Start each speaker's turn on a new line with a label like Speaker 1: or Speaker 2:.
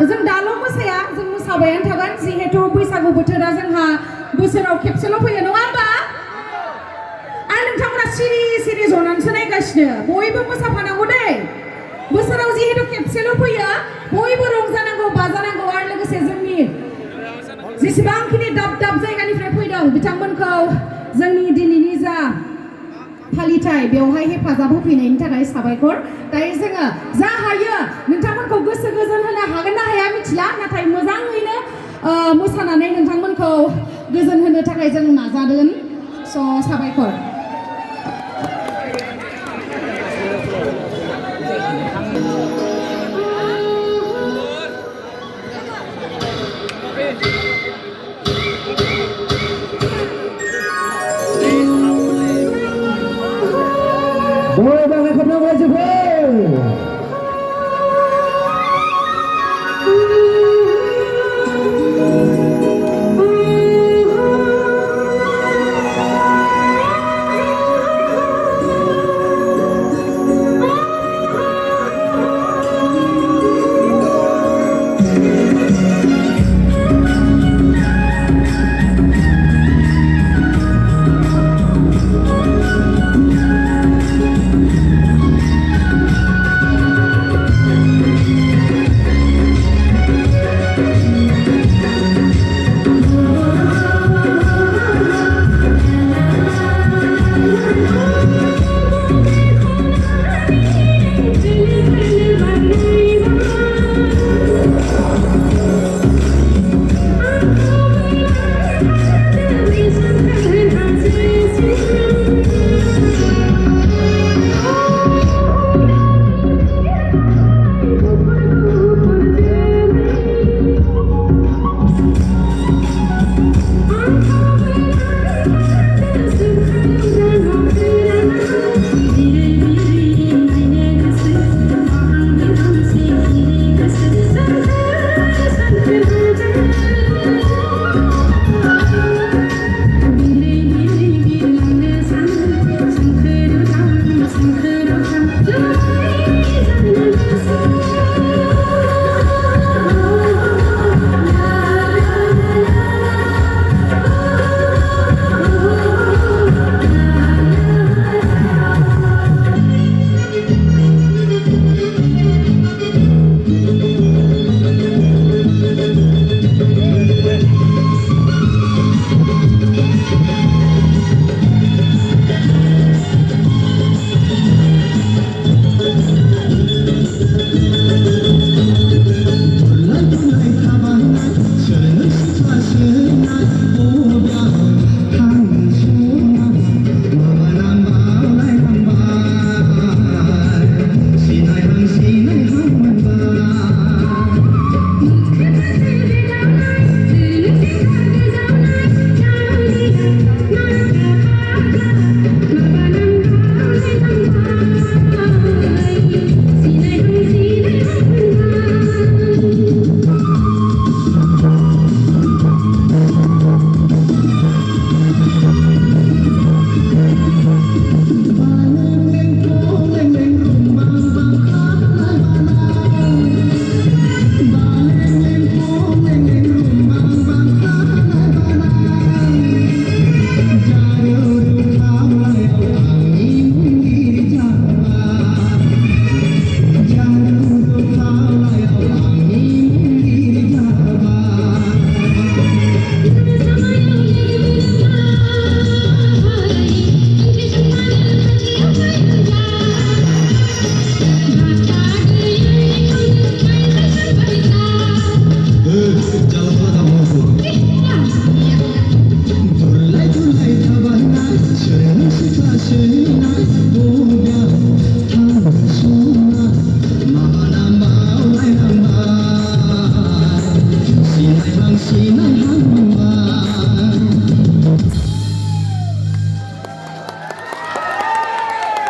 Speaker 1: जों दाल' मोसाया जों मोसाबायानो थागोन जिहेतु बैसागु बोथोरा जोंहा बोसोराव खेबसेल' फैयो नङा होमबा आरो नोंथांमोना सिरि सिरि जनानैसो नायगासिनो बयबो मोसाफानांगौ दे बोसोराव जिहेतु खेबसेल' फैयो बयबो रंजानांगौ बाजानांगौ आरो लोगोसे जोंनि जेसेबांखिनि दाब दाब जायगानिफ्राय फैदों बिथांमोनखौ जोंनि दिनैनि जा फालिथाय बेवहाय हेफाजाब होफैनायनि थाखाय साबायखर दायो जोङो जा हायो नोंथांमोनखौ गोसो गोजोन होनो हागोन ना हाया मिथिला नाथाय मोजाङैनो मोसानानै नोंथांमोनखौ गोजोन होनो थाखाय जों नाजादों स' साबायखर